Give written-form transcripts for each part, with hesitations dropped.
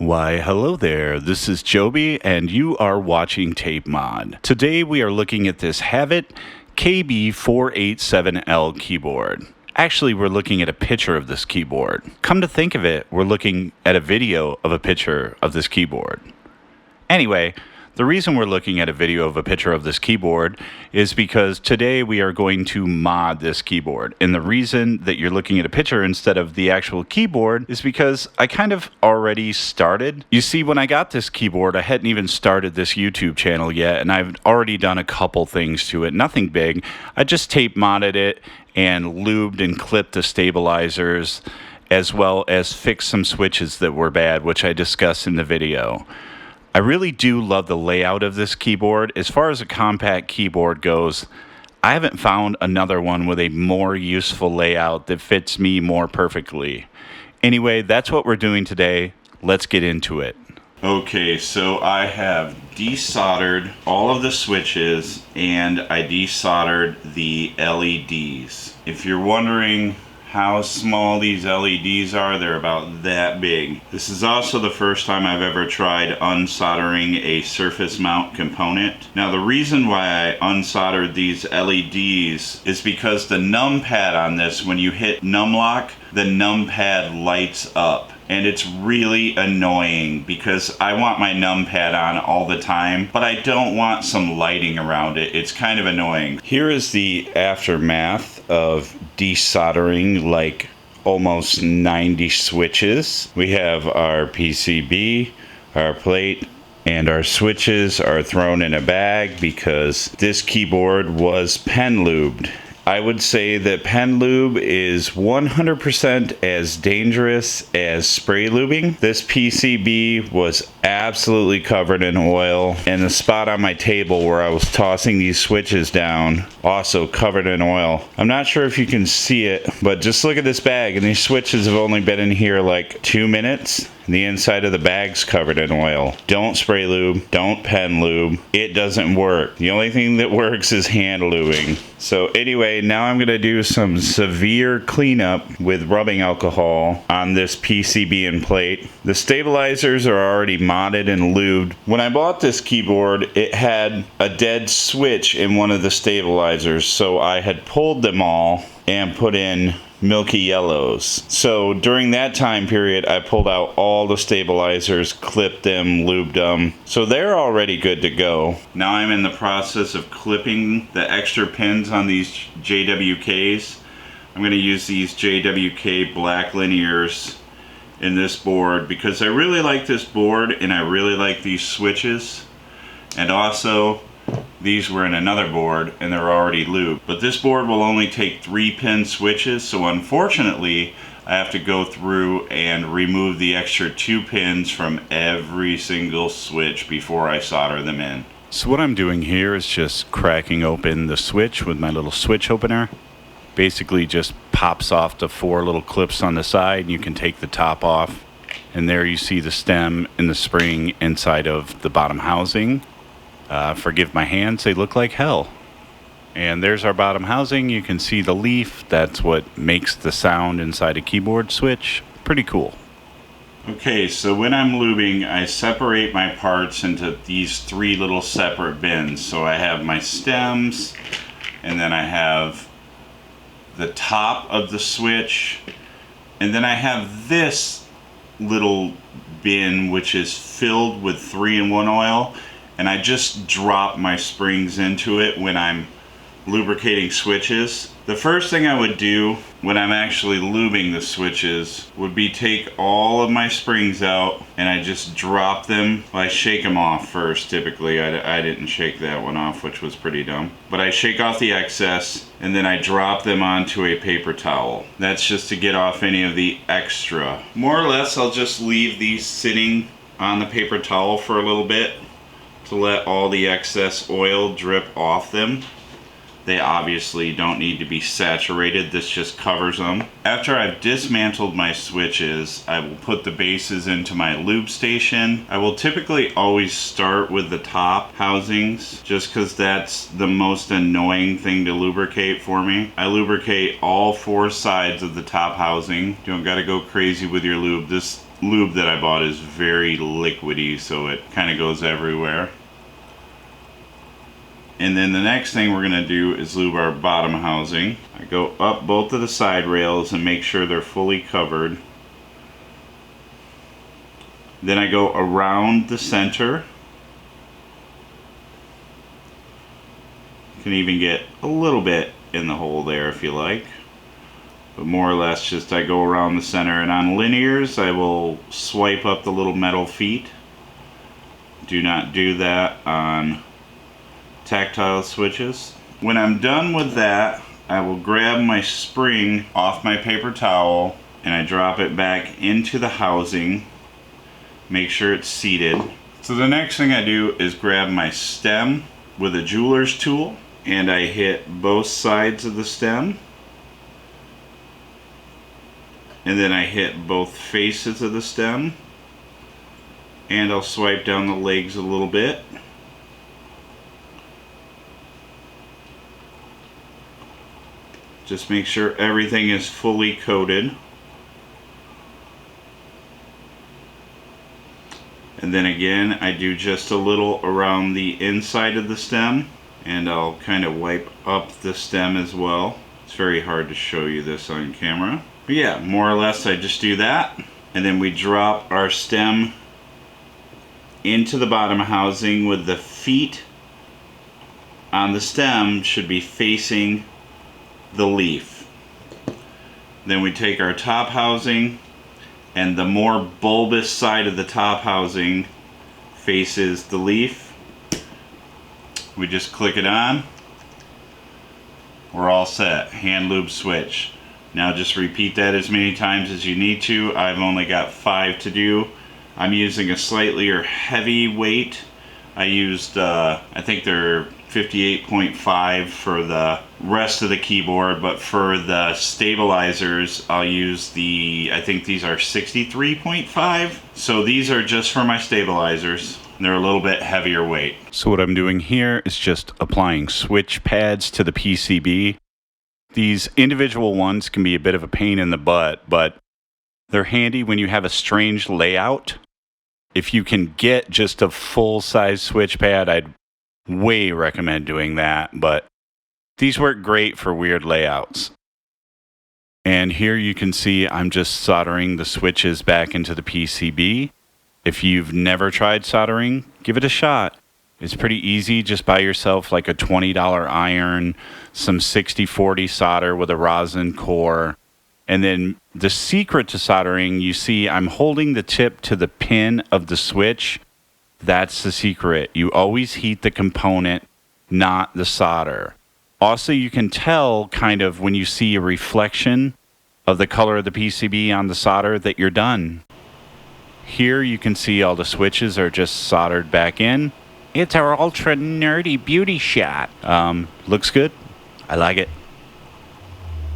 Why, hello there. This is Joby, and you are watching Tape Mod. Today we are looking at this Havit KB487L keyboard. Actually, we're looking at a picture of this keyboard. Come to think of it, we're looking at a video of a picture of this keyboard. Anyway, the reason we're looking at a video of a picture of this keyboard is because today we are going to mod this keyboard. And the reason that you're looking at a picture instead of the actual keyboard is because I kind of already started. You see, when I got this keyboard, I hadn't even started this YouTube channel yet, and I've already done a couple things to it. Nothing big. I just tape modded it and lubed and clipped the stabilizers, as well as fixed some switches that were bad, which I discussed in the video. I really do love the layout of this keyboard. As far as a compact keyboard goes, I haven't found another one with a more useful layout that fits me more perfectly. Anyway, that's what we're doing today. Let's get into it. Okay, so I have desoldered all of the switches and I desoldered the LEDs. If you're wondering how small these LEDs are, they're about that big. This is also the first time I've ever tried unsoldering a surface mount component. Now, the reason why I unsoldered these LEDs is because the numpad on this, when you hit numlock, the numpad lights up. And it's really annoying because I want my numpad on all the time, but I don't want some lighting around it. It's kind of annoying. Here is the aftermath of desoldering like almost 90 switches. We have our PCB, our plate, and our switches are thrown in a bag because this keyboard was pen lubed. I would say that pen lube is 100% as dangerous as spray lubing. This PCB was absolutely covered in oil, and the spot on my table where I was tossing these switches down also covered in oil. I'm not sure if you can see it, but just look at this bag, and these switches have only been in here like 2 minutes. The inside of the bag's covered in oil. Don't spray lube, don't pen lube. It doesn't work. The only thing that works is hand lubing. So anyway, now I'm gonna do some severe cleanup with rubbing alcohol on this PCB and plate. The stabilizers are already modded and lubed. When I bought this keyboard, it had a dead switch in one of the stabilizers, so I had pulled them all and put in milky yellows. So during that time period, I pulled out all the stabilizers, clipped them, lubed them. So they're already good to go. Now I'm in the process of clipping the extra pins on these JWKs. I'm going to use these JWK black linears in this board because I really like this board and I really like these switches. And also, these were in another board and they're already lubed. But this board will only take 3-pin switches, so unfortunately I have to go through and remove the extra 2 pins from every single switch before I solder them in. So what I'm doing here is just cracking open the switch with my little switch opener. Basically just pops off the 4 little clips on the side and you can take the top off. And there you see the stem and the spring inside of the bottom housing. Forgive my hands, they look like hell. And there's our bottom housing. You can see the leaf. That's what makes the sound inside a keyboard switch. Pretty cool. Okay, so when I'm lubing, I separate my parts into these 3 little separate bins. So I have my stems, and then I have the top of the switch, and then I have this little bin which is filled with 3-in-1 oil. And I just drop my springs into it when I'm lubricating switches. The first thing I would do when I'm actually lubing the switches would be take all of my springs out and I just drop them. Well, I shake them off first typically. I didn't shake that one off, which was pretty dumb. But I shake off the excess and then I drop them onto a paper towel. That's just to get off any of the extra. More or less, I'll just leave these sitting on the paper towel for a little bit to let all the excess oil drip off them. They obviously don't need to be saturated. This just covers them. After I've dismantled my switches, I will put the bases into my lube station. I will typically always start with the top housings just because that's the most annoying thing to lubricate for me. I lubricate all 4 sides of the top housing. You don't gotta go crazy with your lube. This lube that I bought is very liquidy, so it kind of goes everywhere. And then the next thing we're going to do is lube our bottom housing. I go up both of the side rails and make sure they're fully covered. Then I go around the center. You can even get a little bit in the hole there if you like. But more or less just I go around the center, and on linears I will swipe up the little metal feet. Do not do that on tactile switches. When I'm done with that, I will grab my spring off my paper towel and I drop it back into the housing. Make sure it's seated. So the next thing I do is grab my stem with a jeweler's tool and I hit both sides of the stem. And then I hit both faces of the stem. And I'll swipe down the legs a little bit. Just make sure everything is fully coated. And then again, I do just a little around the inside of the stem, and I'll kind of wipe up the stem as well. It's very hard to show you this on camera. But yeah, more or less I just do that. And then we drop our stem into the bottom housing with the feet on the stem should be facing the leaf. Then we take our top housing, and the more bulbous side of the top housing faces the leaf. We just click it on. We're all set. Hand lube switch. Now just repeat that as many times as you need to. I've only got 5 to do. I'm using a slightly heavy weight. I used, I think they're 58.5 for the rest of the keyboard, but for the stabilizers I'll use I think these are 63.5. So these are just for my stabilizers. They're a little bit heavier weight. So what I'm doing here is just applying switch pads to the PCB. These individual ones can be a bit of a pain in the butt, but they're handy when you have a strange layout. If you can get just a full-size switch pad, I'd way recommend doing that, but these work great for weird layouts. And here you can see I'm just soldering the switches back into the PCB. If you've never tried soldering, give it a shot. It's pretty easy. Just buy yourself like a $20 iron, some 60-40 solder with a rosin core. And then the secret to soldering, you see I'm holding the tip to the pin of the switch. That's the secret. You always heat the component, not the solder. Also, you can tell kind of when you see a reflection of the color of the PCB on the solder that you're done. Here you can see all the switches are just soldered back in. It's our ultra nerdy beauty shot. Looks good. I like it.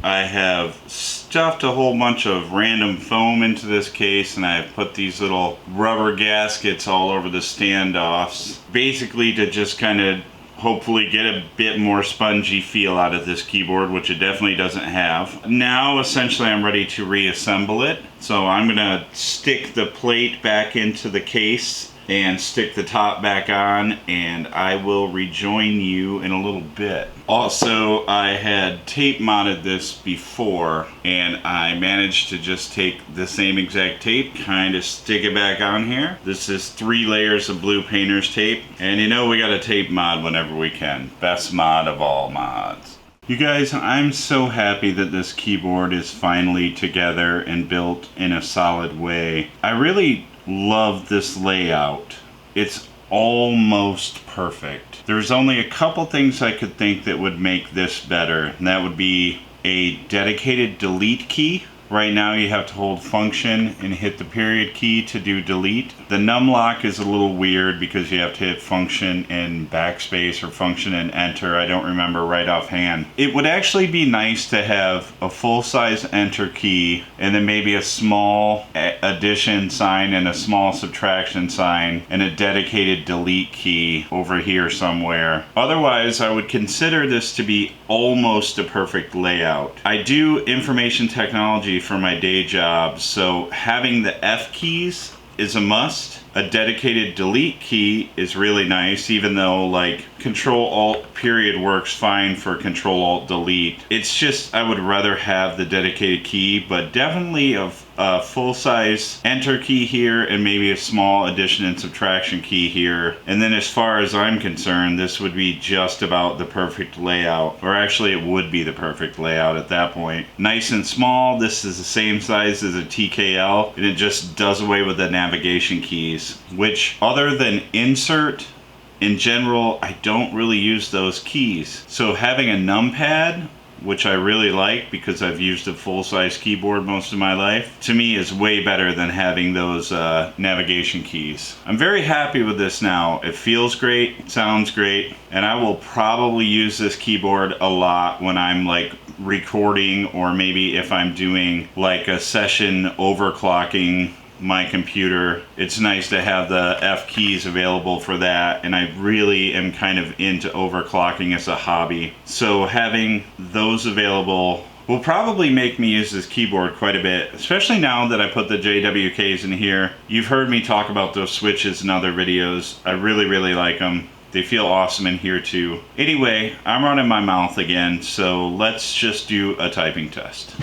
I have stuffed a whole bunch of random foam into this case, and I've put these little rubber gaskets all over the standoffs, basically to just kind of hopefully get a bit more spongy feel out of this keyboard, which it definitely doesn't have. Now essentially I'm ready to reassemble it. So I'm gonna stick the plate back into the case and stick the top back on, and I will rejoin you in a little bit. Also, I had tape modded this before, and I managed to just take the same exact tape, kind of stick it back on here. This is 3 layers of blue painter's tape, and you know we gotta tape mod whenever we can. Best mod of all mods. You guys, I'm so happy that this keyboard is finally together and built in a solid way. I really love this layout. It's almost perfect. There's only a couple things I could think that would make this better, and that would be a dedicated delete key. Right now you have to hold function and hit the period key to do delete. The num lock is a little weird because you have to hit function and backspace or function and enter. I don't remember right offhand. It would actually be nice to have a full-size enter key and then maybe a small addition sign and a small subtraction sign and a dedicated delete key over here somewhere. Otherwise, I would consider this to be almost a perfect layout. I do information technology remotely for my day job, so having the F keys is a must. A dedicated delete key is really nice, even though like Control-Alt-period works fine for Control-Alt-Delete. It's just I would rather have the dedicated key, but definitely a full-size enter key here and maybe a small addition and subtraction key here. And then as far as I'm concerned, this would be just about the perfect layout, or actually it would be the perfect layout at that point. Nice and small. This is the same size as a TKL, and it just does away with the navigation keys, which other than insert, in general, I don't really use those keys. So having a numpad, which I really like because I've used a full-size keyboard most of my life, to me is way better than having those navigation keys. I'm very happy with this now. It feels great, sounds great, and I will probably use this keyboard a lot when I'm like recording, or maybe if I'm doing like a session overclocking my computer. It's nice to have the F keys available for that, and I really am kind of into overclocking as a hobby. So having those available will probably make me use this keyboard quite a bit, especially now that I put the JWKs in here. You've heard me talk about those switches in other videos. I really like them. They feel awesome in here too. Anyway, I'm running my mouth again, so let's just do a typing test.